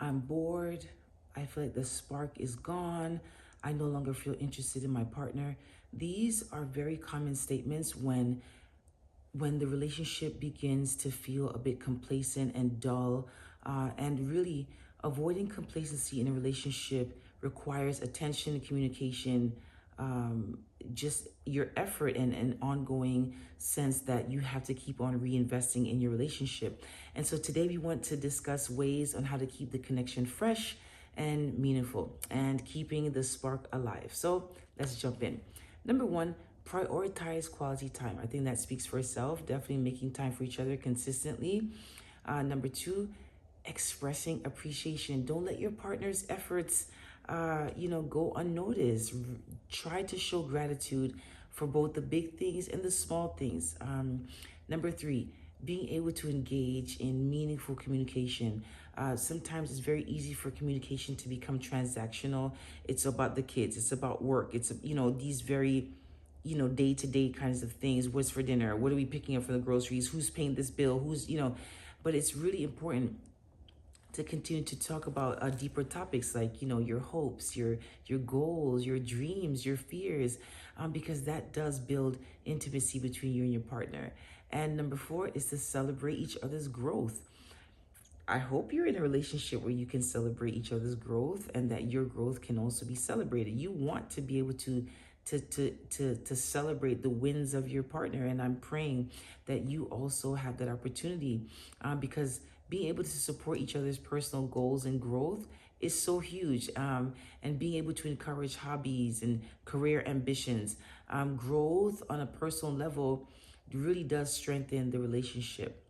I'm bored. I feel like the spark is gone. I no longer feel interested in my partner. These are very common statements when the relationship begins to feel a bit complacent and dull, and really avoiding complacency in a relationship requires attention, communication, just your effort and an ongoing sense that you have to keep on reinvesting in your relationship. And so today we want to discuss ways on how to keep the connection fresh and meaningful and keeping the spark alive. So let's jump in. Number one, prioritize quality time. I think that speaks for itself. Definitely making time for each other consistently. Number two, expressing appreciation. Don't let your partner's efforts, go unnoticed. Try to show gratitude for both the big things and the small things. Number three, being able to engage in meaningful communication. Sometimes it's very easy for communication to become transactional. It's about the kids. It's about work. It's, these very day-to-day kinds of things. What's for dinner? What are we picking up for the groceries? Who's paying this bill? But it's really important to continue to talk about deeper topics like, your hopes, your goals, your dreams, your fears, because that does build intimacy between you and your partner. And number four is to celebrate each other's growth. I hope you're in a relationship where you can celebrate each other's growth and that your growth can also be celebrated. You want to be able to celebrate the wins of your partner, and I'm praying that you also have that opportunity, because being able to support each other's personal goals and growth is so huge, and being able to encourage hobbies and career ambitions, growth on a personal level really does strengthen the relationship.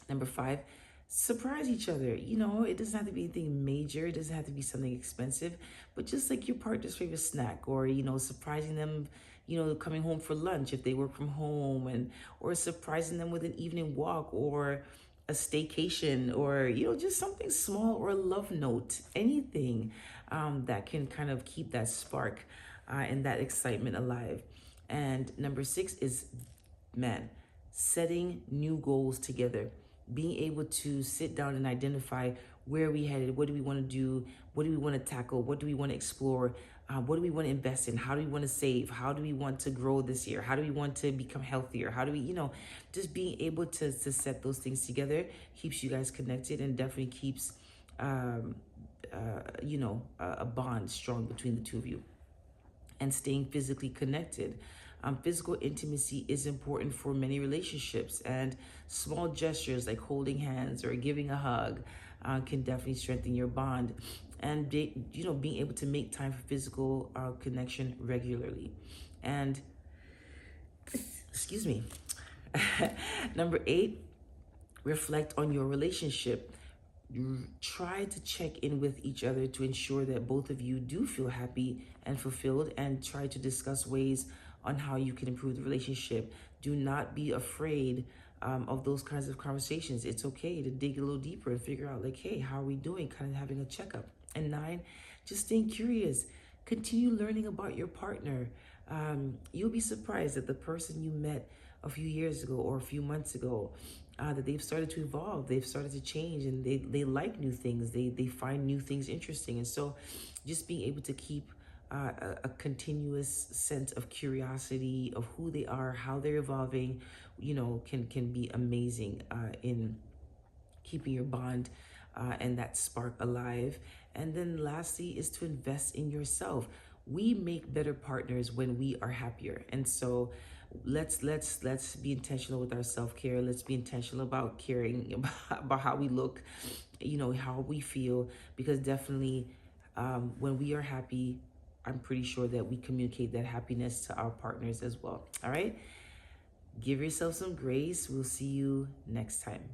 Number five, surprise each other. It doesn't have to be anything major. It doesn't have to be something expensive, but just like your partner's favorite snack, or, surprising them, coming home for lunch if they work from home, or surprising them with an evening walk or a staycation, or, just something small, or a love note, anything that can kind of keep that spark and that excitement alive. And number six is, setting new goals together, being able to sit down and identify where we headed, what do we want to do, what do we want to tackle, what do we want to explore, what do we want to invest in, how do we want to save, how do we want to grow this year, how do we want to become healthier, how do we, just being able to set those things together keeps you guys connected and definitely keeps, a bond strong between the two of you. And staying physically connected. Physical intimacy is important for many relationships, and small gestures like holding hands or giving a hug can definitely strengthen your bond. And being able to make time for physical connection regularly. And excuse me. Number eight, reflect on your relationship. Try to check in with each other to ensure that both of you do feel happy and fulfilled, and try to discuss ways on how you can improve the relationship. Do not be afraid of those kinds of conversations. It's okay to dig a little deeper and figure out, like, hey, how are we doing? Kind of having a checkup. And nine, just staying curious. Continue learning about your partner. You'll be surprised that the person you met a few years ago or a few months ago, that they've started to evolve, they've started to change, and they like new things, they find new things interesting. And so just being able to keep a continuous sense of curiosity of who they are, how they're evolving, can be amazing in keeping your bond and that spark alive. And then lastly is to invest in yourself. We make better partners when we are happier. And so let's be intentional with our self-care. Let's be intentional about caring about how we look, how we feel, because definitely when we are happy, I'm pretty sure that we communicate that happiness to our partners as well. All right. Give yourself some grace. We'll see you next time.